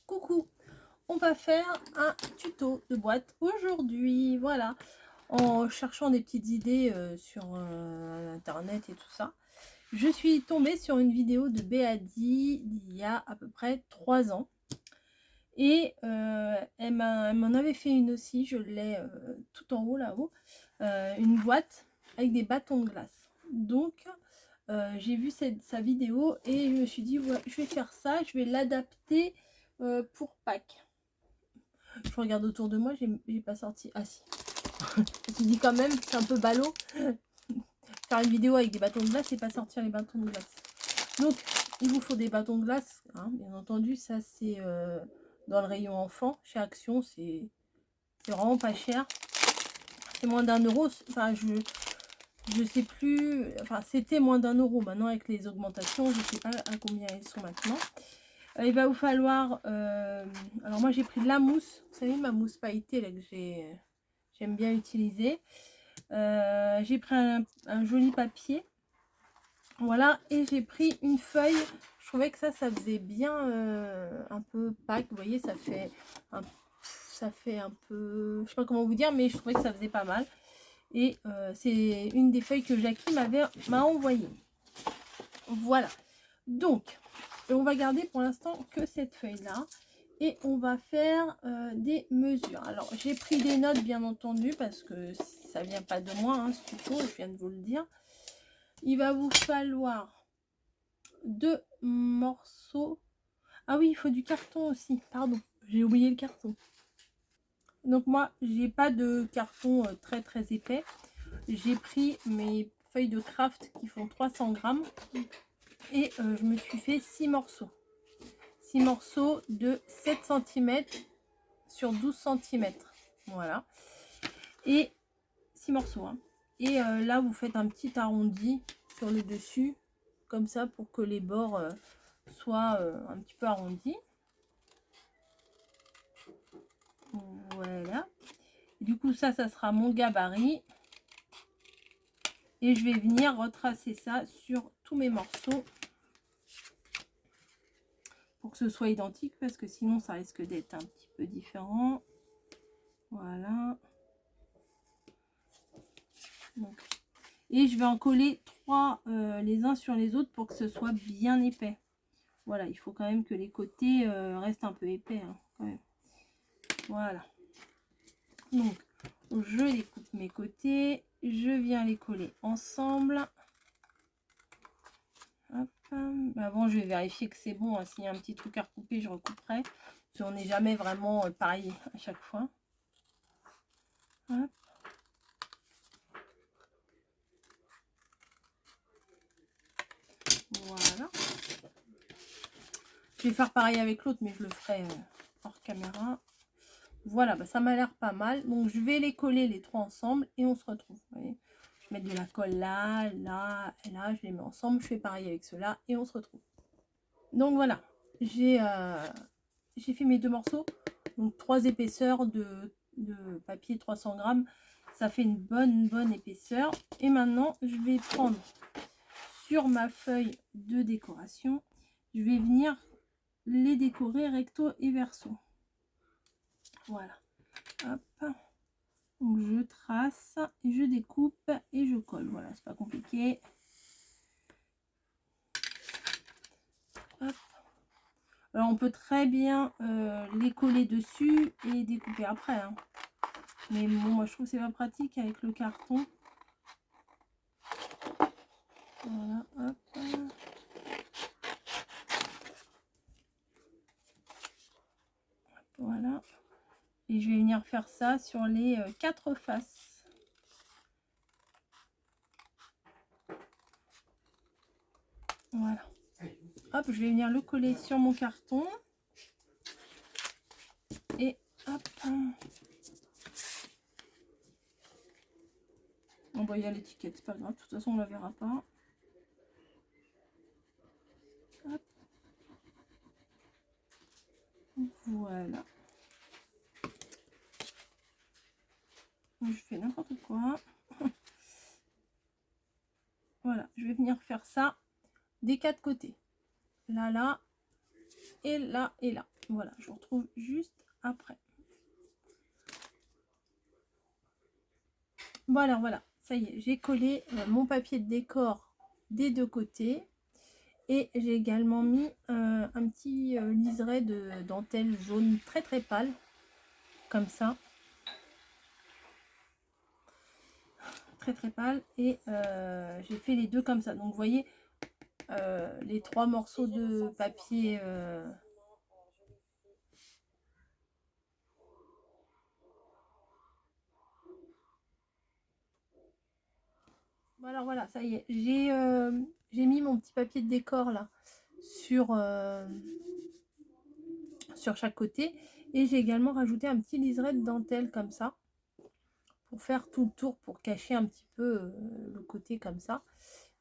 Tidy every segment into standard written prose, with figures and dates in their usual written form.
Coucou, on va faire un tuto de boîte aujourd'hui, voilà, en cherchant des petites idées sur internet et tout ça. Je suis tombée sur une vidéo de Béadi d'il y a à peu près 3 ans et elle m'en avait fait une aussi, je l'ai tout en haut là-haut, une boîte avec des bâtons de glace. Donc j'ai vu sa vidéo et je me suis dit ouais, je vais faire ça, je vais l'adapter pour Pâques. Je regarde autour de moi, j'ai pas sorti. Ah si. Je me suis dit quand même, c'est un peu ballot. Faire une vidéo avec des bâtons de glace et pas sortir les bâtons de glace. Donc, il vous faut des bâtons de glace, hein, bien entendu. Ça, c'est dans le rayon enfant. Chez Action, c'est vraiment pas cher. C'est moins d'1 €. Enfin, je sais plus. Enfin, c'était moins d'1 €. Maintenant, avec les augmentations, je sais pas à combien elles sont maintenant. Il va vous falloir... alors, moi, j'ai pris de la mousse. Vous savez, ma mousse pailletée, là, que j'aime bien utiliser. J'ai pris un joli papier. Voilà, et j'ai pris une feuille. Je trouvais que ça faisait bien un peu Pâques. Vous voyez, ça fait un peu... Je sais pas comment vous dire, mais je trouvais que ça faisait pas mal. Et c'est une des feuilles que Jackie m'a envoyée. Voilà. Donc, on va garder pour l'instant que cette feuille-là. Et on va faire des mesures. Alors, j'ai pris des notes, bien entendu, parce que ça vient pas de moi, hein, ce tuto, je viens de vous le dire. Il va vous falloir 2 morceaux. Ah oui, il faut du carton aussi, pardon, j'ai oublié le carton. Donc moi, j'ai pas de carton très épais. J'ai pris mes feuilles de craft qui font 300 grammes. Et je me suis fait 6 morceaux. 6 morceaux de 7 cm sur 12 cm. Voilà. Et 6 morceaux. Hein. Et là, vous faites un petit arrondi sur le dessus. Comme ça, pour que les bords soient un petit peu arrondis. Voilà. Et du coup, ça sera mon gabarit. Et je vais venir retracer ça sur tous mes morceaux. Pour que ce soit identique, parce que sinon, ça risque d'être un petit peu différent. Voilà. Donc, et je vais en coller 3 les uns sur les autres pour que ce soit bien épais. Voilà, il faut quand même que les côtés restent un peu épais. Hein, quand même. Voilà. Donc, je découpe mes côtés. Je viens les coller ensemble. Hop. Avant, je vais vérifier que c'est bon. Hein. S'il y a un petit truc à recouper, je recouperai. Parce qu'on n'est jamais vraiment pareil à chaque fois. Hop. Voilà. Je vais faire pareil avec l'autre, mais je le ferai hors caméra. Voilà, bah ça m'a l'air pas mal. Donc, je vais les coller les 3 ensemble et on se retrouve. Vous voyez, je vais mettre de la colle là, là et là. Je les mets ensemble. Je fais pareil avec ceux-là et on se retrouve. Donc, voilà. J'ai fait mes 2 morceaux. Donc, 3 épaisseurs de papier 300 grammes. Ça fait une bonne épaisseur. Et maintenant, je vais prendre sur ma feuille de décoration. Je vais venir les décorer recto et verso. Voilà. Hop. Donc je trace et je découpe et je colle. Voilà, c'est pas compliqué. Hop. Alors on peut très bien les coller dessus et découper après. Hein. Mais bon, moi je trouve que c'est pas pratique avec le carton. Voilà, hop. Voilà. Et je vais venir faire ça sur les 4 faces. Voilà. Hop, je vais venir le coller sur mon carton. Et hop. On va y aller l'étiquette, c'est pas grave. De toute façon, on la verra pas. Hop. Voilà. Je fais n'importe quoi. Voilà, je vais venir faire ça des 4 côtés. Là, là, et là, et là. Voilà, je vous retrouve juste après. Bon alors voilà, ça y est, j'ai collé mon papier de décor des deux côtés. Et j'ai également mis un petit liseré de dentelle jaune très très pâle, comme ça. Très très pâle. Et j'ai fait les deux comme ça. Donc vous voyez, les trois morceaux de papier... Bon alors voilà, ça y est, j'ai mis mon petit papier de décor là sur chaque côté. Et j'ai également rajouté un petit liseré de dentelle comme ça, pour faire tout le tour, pour cacher un petit peu le côté comme ça.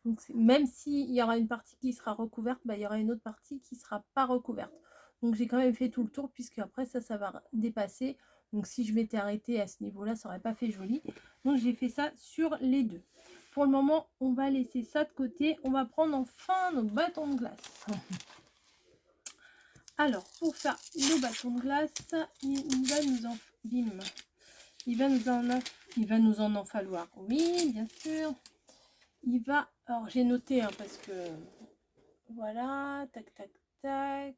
Donc même s'il y aura une partie qui sera recouverte, bah, il y aura une autre partie qui ne sera pas recouverte. Donc j'ai quand même fait tout le tour, puisque après ça va dépasser. Donc si je m'étais arrêtée à ce niveau-là, ça n'aurait pas fait joli. Donc j'ai fait ça sur les deux. Pour le moment, on va laisser ça de côté. On va prendre enfin nos bâtons de glace. Alors, pour faire le bâton de glace, il va nous en... Bim. Il va nous en falloir. Oui, bien sûr. Il va... Alors, j'ai noté, hein, parce que... Voilà, tac, tac, tac.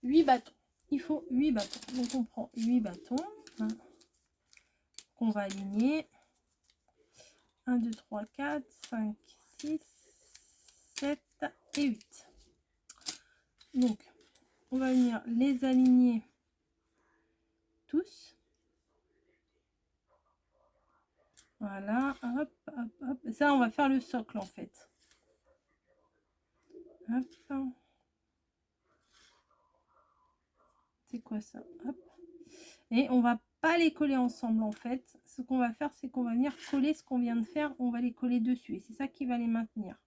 8 bâtons. Il faut 8 bâtons. Donc, on prend 8 bâtons. Hein, qu'on va aligner. 1, 2, 3, 4, 5, 6, 7 et 8. Donc, on va venir les aligner tous. Voilà, hop, hop, hop. Ça, on va faire le socle, en fait. Hop. C'est quoi ça? Hop. Et on va pas les coller ensemble, en fait. Ce qu'on va faire, c'est qu'on va venir coller ce qu'on vient de faire. On va les coller dessus. Et c'est ça qui va les maintenir.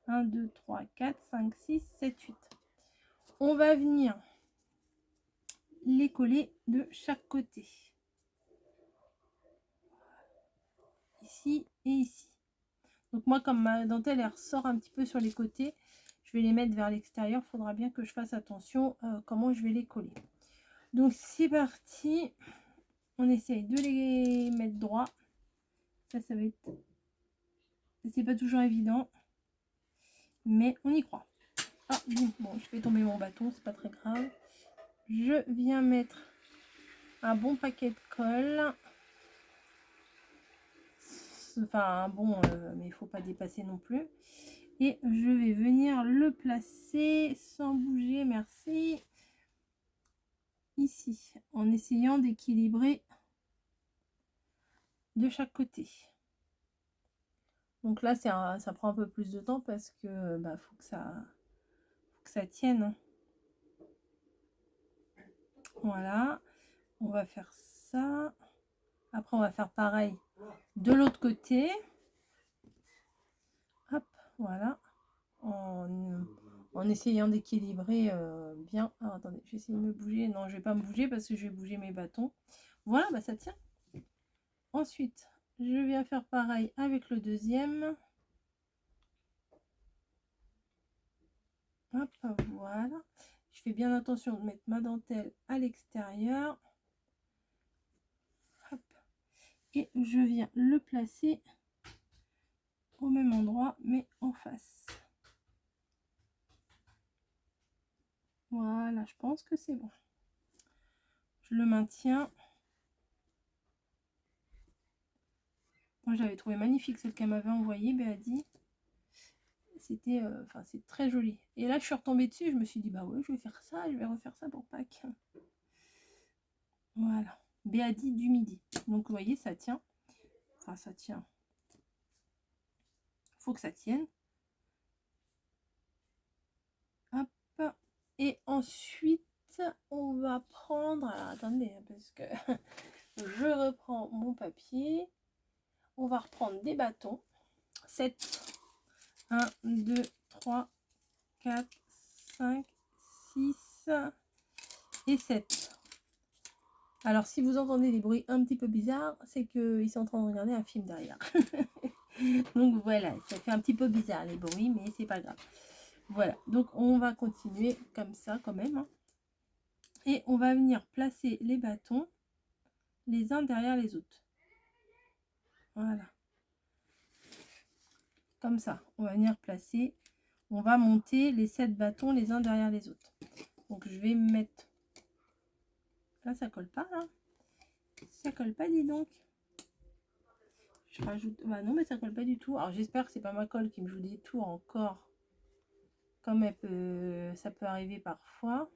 1, 2, 3, 4, 5, 6, 7, 8. On va venir les coller de chaque côté. Ici et ici. Donc moi, comme ma dentelle, elle ressort un petit peu sur les côtés, je vais les mettre vers l'extérieur. Il faudra bien que je fasse attention comment je vais les coller. Donc c'est parti. On essaye de les mettre droit. Ça va être... C'est pas toujours évident, mais on y croit. Ah, bon, je fais tomber mon bâton, c'est pas très grave. Je viens mettre un bon paquet de colle. Enfin, un bon, mais il faut pas dépasser non plus. Et je vais venir le placer sans bouger, merci. Ici, en essayant d'équilibrer de chaque côté. Donc là, ça prend un peu plus de temps parce que bah, faut que ça tienne. Voilà, on va faire ça. Après, on va faire pareil de l'autre côté. Hop, voilà. En essayant d'équilibrer bien. Alors, attendez, je vais essayer de me bouger. Non, je vais pas me bouger parce que je vais bouger mes bâtons. Voilà, bah ça tient. Ensuite, je viens faire pareil avec le deuxième. Hop, voilà. Je fais bien attention de mettre ma dentelle à l'extérieur. Et je viens le placer au même endroit, mais en face. Voilà, je pense que c'est bon. Je le maintiens. Moi, j'avais trouvé magnifique celle qu'elle m'avait envoyée, Béadi. C'était, enfin, c'est très joli. Et là, je suis retombée dessus, je me suis dit, bah ouais, je vais faire ça, je vais refaire ça pour Pâques. Voilà, Béadi du midi. Donc, vous voyez, ça tient. Enfin, ça tient. Faut que ça tienne. Hop. Et ensuite, on va prendre... Alors, attendez, parce que je reprends mon papier. On va reprendre des bâtons. 7. 1, 2, 3, 4, 5, 6 et 7. Alors, si vous entendez des bruits un petit peu bizarres, c'est qu'ils sont en train de regarder un film derrière. Donc voilà, ça fait un petit peu bizarre les bruits, mais c'est pas grave. Voilà, donc on va continuer comme ça quand même. Hein. Et on va venir placer les bâtons les uns derrière les autres. Voilà. Comme ça, on va venir placer, on va monter les 7 bâtons les uns derrière les autres. Donc je vais mettre, là ça colle pas là, ça colle pas dis donc. Je rajoute, bah non mais ça colle pas du tout. Alors j'espère que c'est pas ma colle qui me joue des tours encore, comme elle peut, ça peut arriver parfois.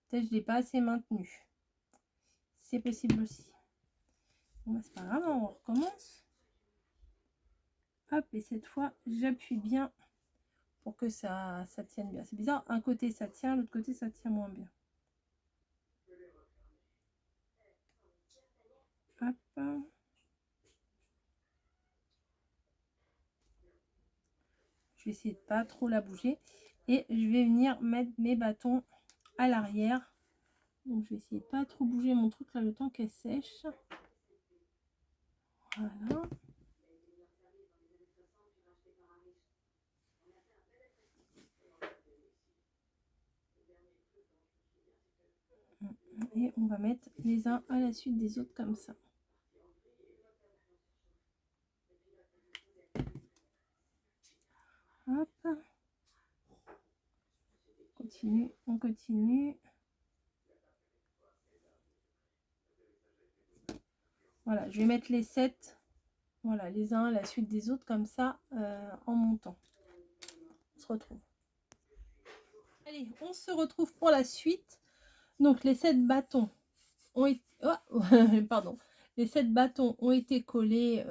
Peut-être je l'ai pas assez maintenu, c'est possible aussi. Bon bah c'est pas grave, on recommence. Hop, et cette fois j'appuie bien pour que ça tienne bien. C'est bizarre, un côté ça tient, l'autre côté ça tient moins bien. Hop. Je vais essayer de pas trop la bouger. Et je vais venir mettre mes bâtons à l'arrière. Donc je vais essayer de pas trop bouger mon truc là le temps qu'elle sèche. Voilà. Et on va mettre les uns à la suite des autres comme ça. Hop. Continue, on continue. Voilà, je vais mettre les 7, voilà, les uns à la suite des autres comme ça en montant. On se retrouve. Allez, on se retrouve pour la suite. Donc les 7 bâtons ont été, oh, pardon, les 7 bâtons ont été collés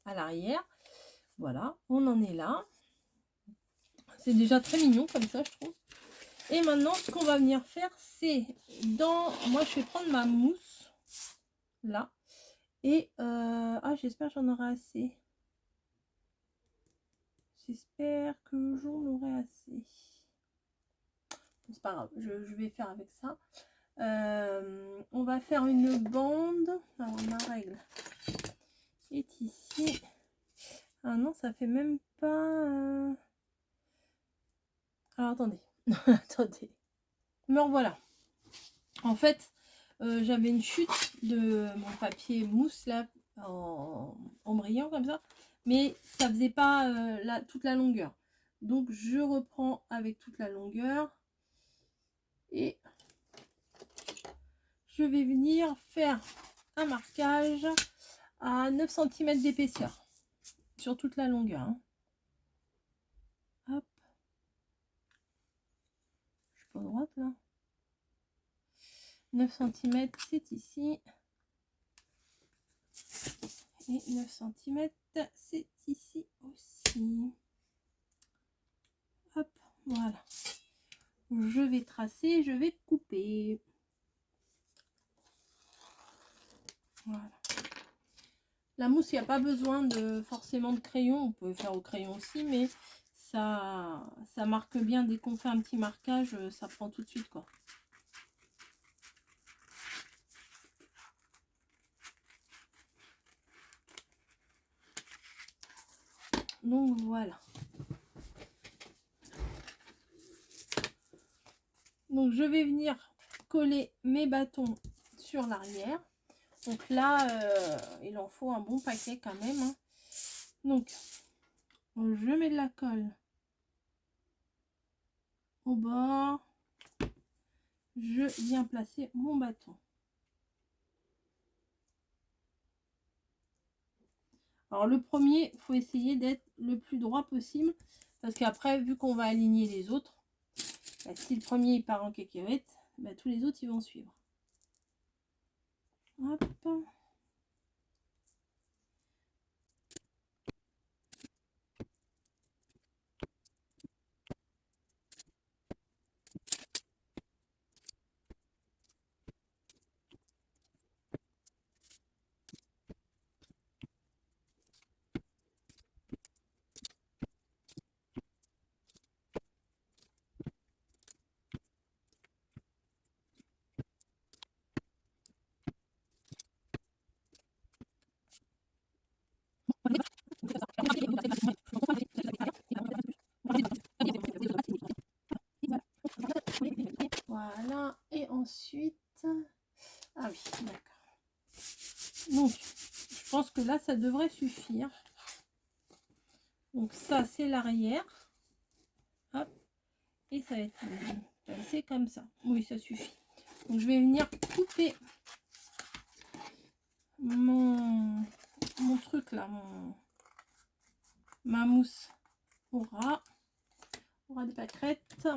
à l'arrière. Voilà, on en est là. C'est déjà très mignon comme ça, je trouve. Et maintenant, ce qu'on va venir faire, c'est dans... Moi, je vais prendre ma mousse, là. Et, ah, j'espère que j'en aurai assez. J'espère que j'en aurai assez. C'est pas grave, je vais faire avec ça. On va faire une bande. Alors, ma règle est ici. Ah non, ça fait même pas... Alors, attendez. Attendez. Me revoilà. En fait, j'avais une chute de mon papier mousse là en brillant comme ça, mais ça faisait pas toute la longueur. Donc je reprends avec toute la longueur et je vais venir faire un marquage à 9 cm d'épaisseur sur toute la longueur. Hein. Hop. Je suis pas droite là. 9 cm, c'est ici. Et 9 cm, c'est ici aussi. Hop, voilà. Je vais tracer, je vais couper. Voilà. La mousse, il n'y a pas besoin de forcément de crayon. On peut faire au crayon aussi, mais ça marque bien. Dès qu'on fait un petit marquage, ça prend tout de suite, quoi. Donc voilà. Donc je vais venir coller mes bâtons sur l'arrière. Donc là, il en faut un bon paquet quand même. Hein. Donc, je mets de la colle au bord. Je viens placer mon bâton. Alors le premier, il faut essayer d'être le plus droit possible. Parce qu'après, vu qu'on va aligner les autres, bah, si le premier il part en cacahuète, bah, tous les autres ils vont suivre. Hop. ensuite, ah oui, d'accord. Donc, je pense que là, ça devrait suffire. Donc ça, c'est l'arrière. Hop. Et ça va être placé comme ça. Oui, ça suffit. Donc je vais venir couper mon truc là, ma mousse aura des pâquerettes.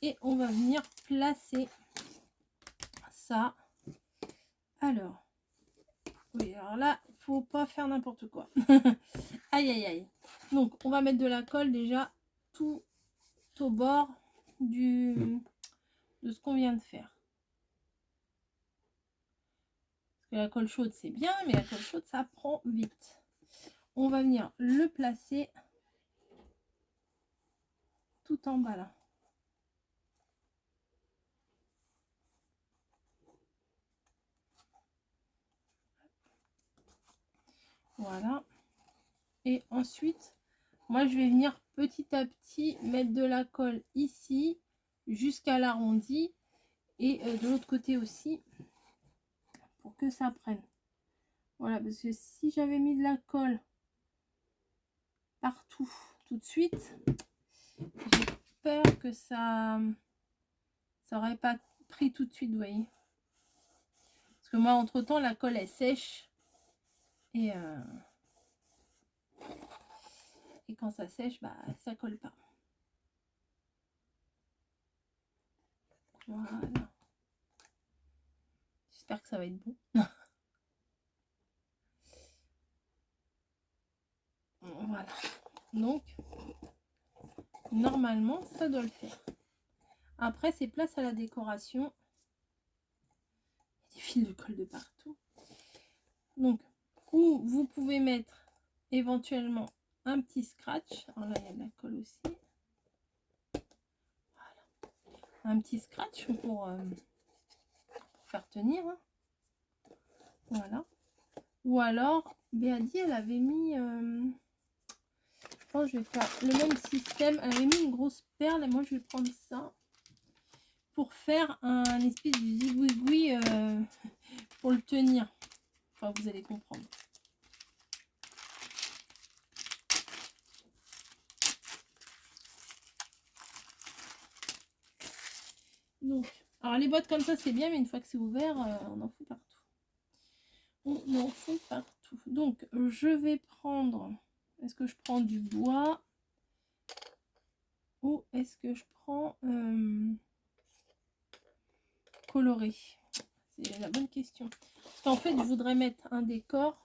Et on va venir placer ça. Alors, oui, alors là, faut pas faire n'importe quoi. Aïe, aïe, aïe. Donc, on va mettre de la colle déjà tout au bord de ce qu'on vient de faire. Parce que la colle chaude, c'est bien, mais la colle chaude, ça prend vite. On va venir le placer tout en bas là. Voilà. Et ensuite, moi, je vais venir petit à petit mettre de la colle ici jusqu'à l'arrondi et de l'autre côté aussi pour que ça prenne. Voilà, parce que si j'avais mis de la colle partout tout de suite, j'ai peur que ça aurait pas pris tout de suite, vous voyez. Parce que moi, entre temps, la colle est sèche et quand ça sèche, bah ça colle pas. Voilà. J'espère que ça va être bon. Voilà. Donc, normalement, ça doit le faire. Après, c'est place à la décoration. Il y a des fils de colle de partout. Donc, où vous pouvez mettre éventuellement un petit scratch. Alors là, il y a de la colle aussi. Voilà. Un petit scratch pour faire tenir. Hein. Voilà. Ou alors, Béadi, elle avait mis... je pense que je vais faire le même système. Elle avait mis une grosse perle et moi, je vais prendre ça pour faire un espèce de zigouigoui pour le tenir. Enfin, vous allez comprendre. Donc, alors les boîtes comme ça, c'est bien, mais une fois que c'est ouvert, on en fout partout. On en fout partout. Donc, je vais prendre... Est-ce que je prends du bois ou est-ce que je prends coloré? C'est la bonne question. Parce qu'en fait, je voudrais mettre un décor.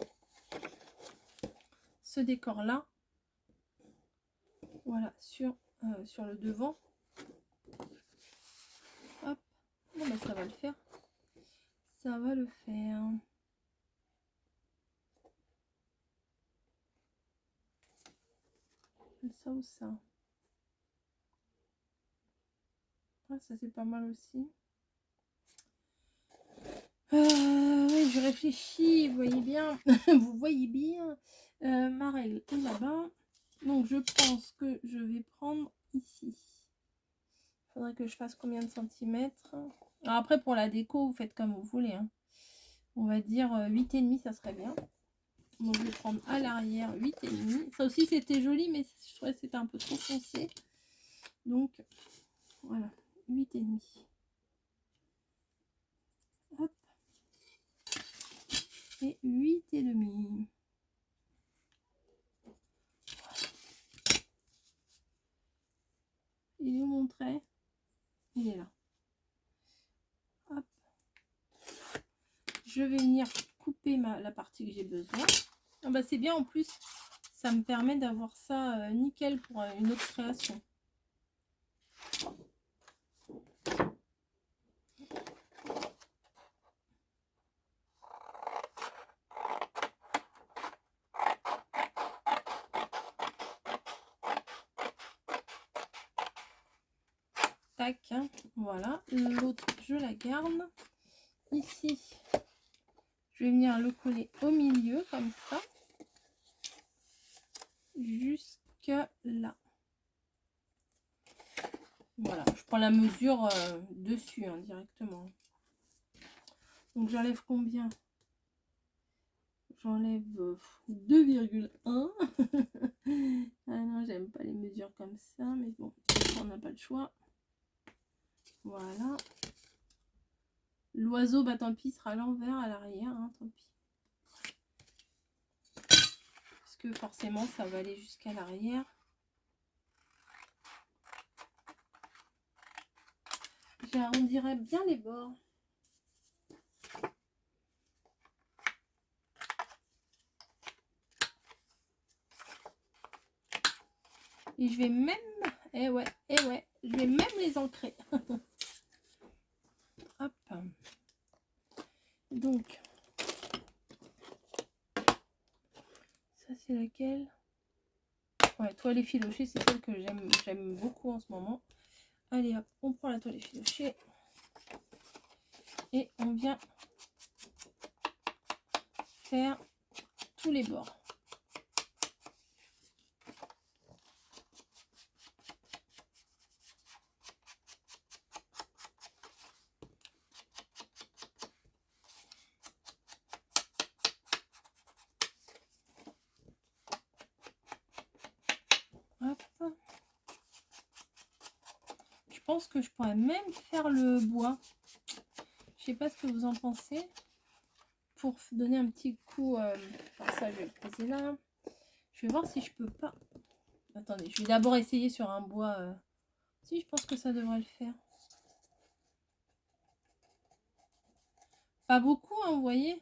Ce décor-là. Voilà, sur le devant. Hop. Bon, bah, ça va le faire. Ça va le faire. Ça ou ça. Ah, ça c'est pas mal aussi. Oui, je réfléchis, vous voyez bien. Vous voyez bien. Ma règle est là-bas. Donc je pense que je vais prendre ici. Il faudrait que je fasse combien de centimètres. Alors après, pour la déco, vous faites comme vous voulez. Hein. On va dire 8,5, ça serait bien. Donc je vais prendre à l'arrière 8,5. Ça aussi, c'était joli, mais je trouvais que c'était un peu trop foncé. Donc, voilà, 8,5. Hop. Et 8,5. Il est où mon trait? Il est là. Hop. Je vais venir couper la partie que j'ai besoin. Ah bah c'est bien en plus, ça me permet d'avoir ça nickel pour une autre création. Tac, hein, voilà. L'autre, je la garde. Ici, je vais venir le coller au milieu comme ça. Jusque là. Voilà, je prends la mesure dessus hein, directement. Donc j'enlève combien? J'enlève 2,1. Ah non, j'aime pas les mesures comme ça, mais bon, on n'a pas le choix. Voilà. L'oiseau, bah tant pis, sera à l'envers à l'arrière, hein, tant pis. Parce que forcément, ça va aller jusqu'à l'arrière. J'arrondirai bien les bords. Et je vais même, je vais même les ancrer. Hop. Donc, ça c'est laquelle? Ouais, toile effilochée, c'est celle que j'aime beaucoup en ce moment. Allez hop, on prend la toile effilochée. Et on vient faire tous les bords. Hop. Je pense que je pourrais même faire le bois. Je sais pas ce que vous en pensez. Pour donner un petit coup, alors ça je vais le poser là. Je vais voir si je peux pas. Attendez, je vais d'abord essayer sur un bois. Si, je pense que ça devrait le faire. Pas beaucoup, hein, vous voyez.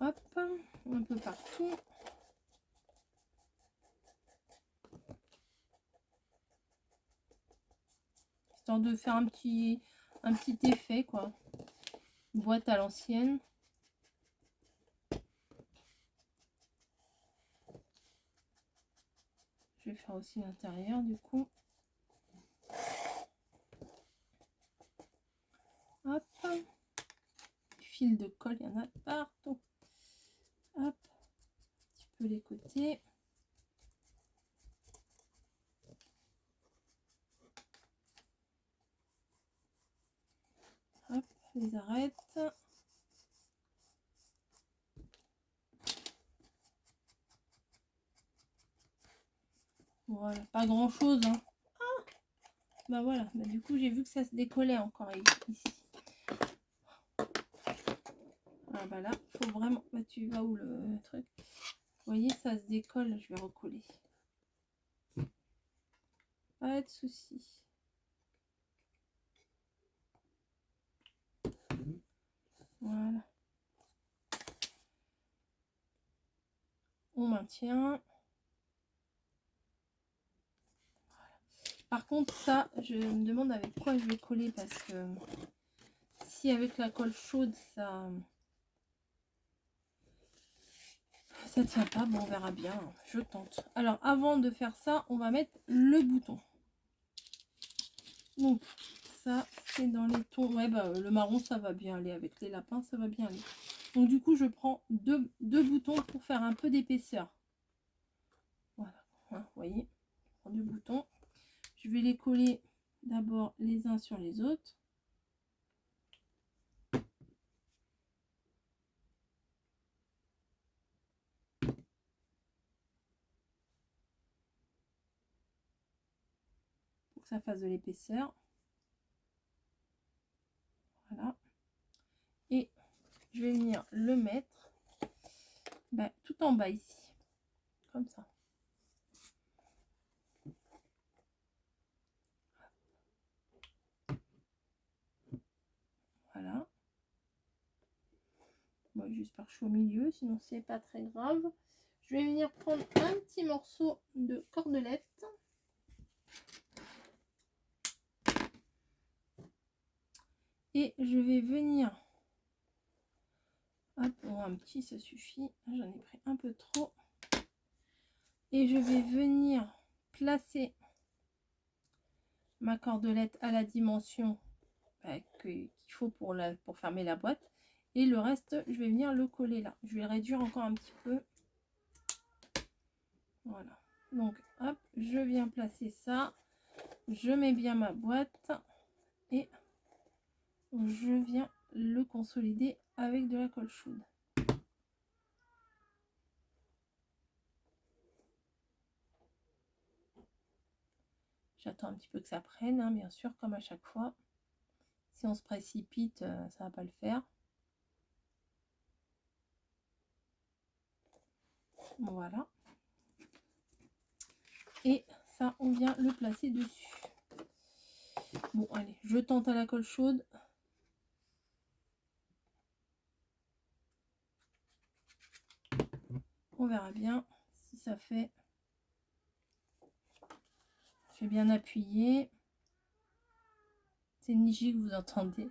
Hop, un peu partout. Histoire de faire un petit effet, quoi. Boîte à l'ancienne. Je vais faire aussi l'intérieur, du coup. Hop. Fil de colle, il y en a partout. Hop. Un petit peu les côtés. Hop, les arêtes. Voilà, pas grand chose. Hein. Ah, bah voilà, bah, du coup j'ai vu que ça se décollait encore ici. Ah bah là, faut vraiment. Bah tu vas où le truc? Vous voyez, ça se décolle, je vais recoller. Pas de souci. Voilà. On maintient. Par contre, ça, je me demande avec quoi je vais coller parce que si avec la colle chaude, ça tient pas. Bon, on verra bien. Je tente. Alors, avant de faire ça, on va mettre le bouton. Donc, ça, c'est dans les tons. Ouais, bah, le marron, ça va bien aller. Avec les lapins, ça va bien aller. Donc, du coup, je prends deux boutons pour faire un peu d'épaisseur. Voilà. Hein, vous voyez, je prends 2 boutons. Je vais les coller d'abord les uns sur les autres. Pour que ça fasse de l'épaisseur. Voilà. Et je vais venir le mettre tout en bas ici. Comme ça. Voilà. Bon, j'espère que je suis au milieu, sinon c'est pas très grave. Je vais venir prendre un petit morceau de cordelette. Et je vais venir... Hop, bon, un petit, ça suffit. J'en ai pris un peu trop. Et je vais venir placer ma cordelette à la dimension qu'il faut pour fermer la boîte. Et le reste, je vais venir le coller là. Je vais le réduire encore un petit peu. Voilà. Donc, hop, je viens placer ça. Je mets bien ma boîte. Et je viens le consolider avec de la colle chaude. J'attends un petit peu que ça prenne, hein, bien sûr, comme à chaque fois. Si on se précipite, ça va pas le faire. Voilà. Et ça, on vient le placer dessus. Bon, allez, je tente à la colle chaude. On verra bien si ça fait. Je vais bien appuyer. C'est Niji que vous entendez.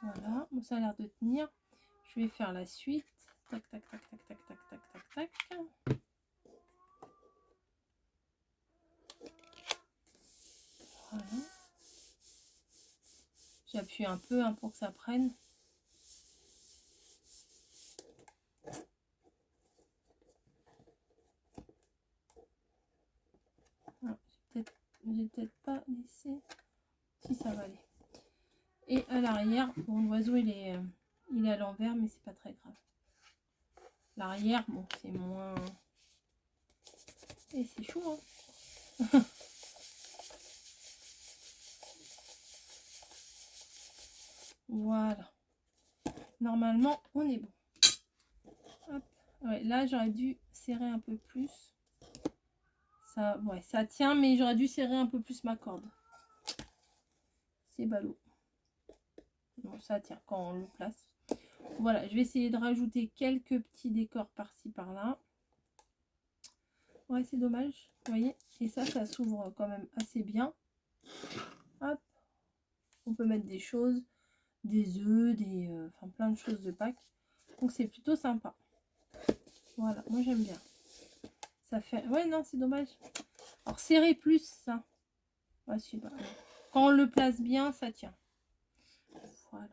Voilà, bon, ça a l'air de tenir. Je vais faire la suite. Tac, tac, tac, tac, tac, tac, tac, tac, tac. Voilà. J'appuie un peu hein, pour que ça prenne. J'ai peut-être pas laissé. Si, ça va aller. Et à l'arrière, bon, l'oiseau il est à l'envers, mais c'est pas très grave. L'arrière, bon, c'est moins. Et c'est chaud, hein. Voilà. Normalement, on est bon. Hop. Ouais, là, j'aurais dû serrer un peu plus. Ça, ouais, ça tient, mais j'aurais dû serrer un peu plus ma corde. C'est ballot. Bon, ça tient quand on le place. Voilà, je vais essayer de rajouter quelques petits décors par-ci, par-là. Ouais, c'est dommage, vous voyez. Et ça s'ouvre quand même assez bien. Hop. On peut mettre des choses, des œufs, enfin plein de choses de Pâques. Donc c'est plutôt sympa. Voilà, moi j'aime bien. Ça fait... Ouais, non, c'est dommage. Alors serrer plus ça. Ouais, je sais pas. Quand on le place bien, ça tient. Voilà.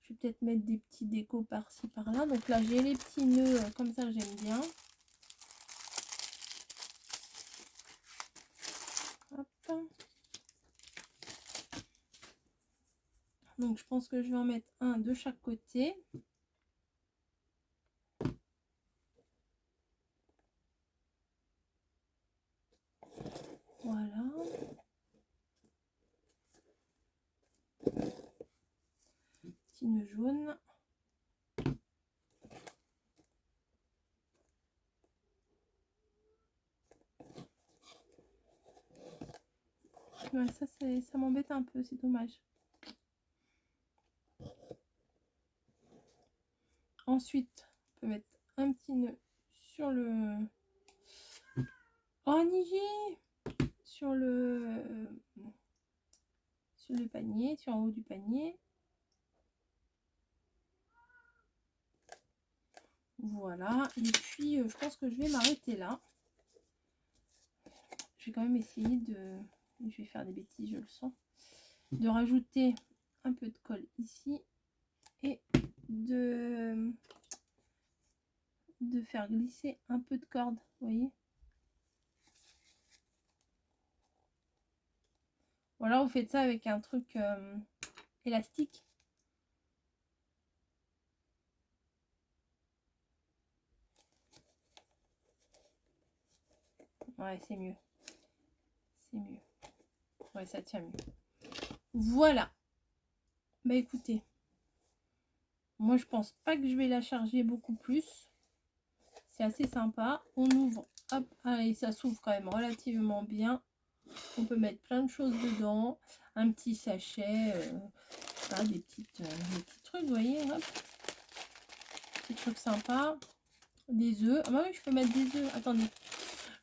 Je vais peut-être mettre des petits décos par-ci, par-là. Donc là, j'ai les petits nœuds, comme ça, j'aime bien. Hop. Donc, je pense que je vais en mettre un de chaque côté. Voilà. Petit nœud jaune. Ouais, ça m'embête un peu, c'est dommage. Ensuite, on peut mettre un petit nœud sur le... Oh, Niji! Sur le panier, sur en haut du panier. Voilà. Et puis, je pense que je vais m'arrêter là. Je vais quand même essayer de... Je vais faire des bêtises, je le sens. De rajouter un peu de colle ici. Et de faire glisser un peu de corde, vous voyez. Voilà, vous faites ça avec un truc élastique. Ouais, c'est mieux. C'est mieux. Ouais, ça tient mieux. Voilà. Bah écoutez, moi je pense pas que je vais la charger beaucoup plus. C'est assez sympa. On ouvre. Hop, allez, ça s'ouvre quand même relativement bien. On peut mettre plein de choses dedans. Un petit sachet, des petits trucs, vous voyez. Hop. Petit truc sympa. Des œufs. Ah bah oui, je peux mettre des œufs. Attendez.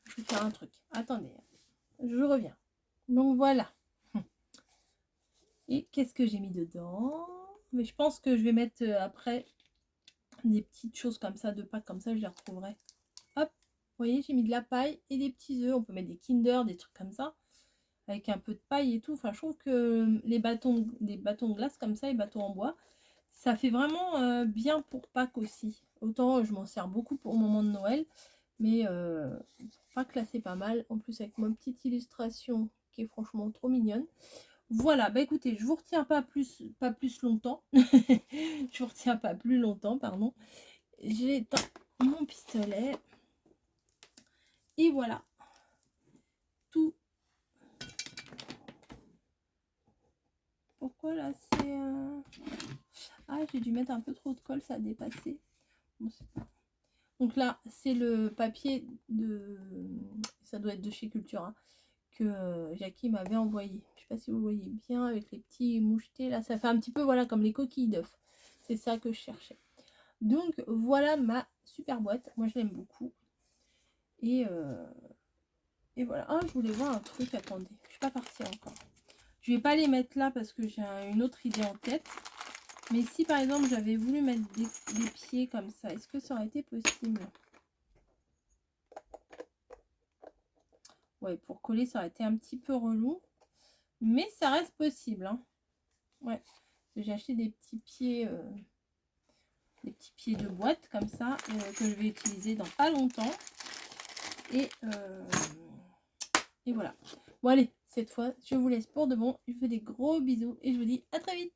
Je vais faire un truc. Attendez. Je reviens. Donc voilà. Et qu'est-ce que j'ai mis dedans? Mais je pense que je vais mettre après des petites choses comme ça, de Pâques comme ça, je les retrouverai. Hop, vous voyez, j'ai mis de la paille et des petits œufs. On peut mettre des Kinder, des trucs comme ça, avec un peu de paille et tout. Enfin, je trouve que les bâtons, des bâtons de glace comme ça, les bâtons en bois, ça fait vraiment bien pour Pâques aussi. Autant je m'en sers beaucoup pour au moment de Noël, mais Pâques là c'est pas mal. En plus avec ma petite illustration qui est franchement trop mignonne. Voilà, bah écoutez, je vous retiens pas plus longtemps. Je vous retiens pas plus longtemps, pardon. J'éteins mon pistolet. Et voilà. Tout. Pourquoi là c'est... Ah, j'ai dû mettre un peu trop de colle, ça a dépassé. Bon, c'est pas... Donc là, c'est le papier de... Ça doit être de chez Cultura, que Jackie m'avait envoyé. Je sais pas si vous voyez bien avec les petits mouchetés. Là, ça fait un petit peu voilà comme les coquilles d'œufs. C'est ça que je cherchais. Donc voilà ma super boîte. Moi, je l'aime beaucoup. Et voilà. Ah, je voulais voir un truc. Attendez, je suis pas partie encore. Je vais pas les mettre là parce que j'ai une autre idée en tête. Mais si par exemple j'avais voulu mettre des pieds comme ça, est-ce que ça aurait été possible? Ouais, pour coller, ça aurait été un petit peu relou. Mais ça reste possible. Hein. Ouais. J'ai acheté des petits pieds de boîte comme ça que je vais utiliser dans pas longtemps. Et voilà. Bon allez, cette fois, je vous laisse pour de bon. Je vous fais des gros bisous et je vous dis à très vite.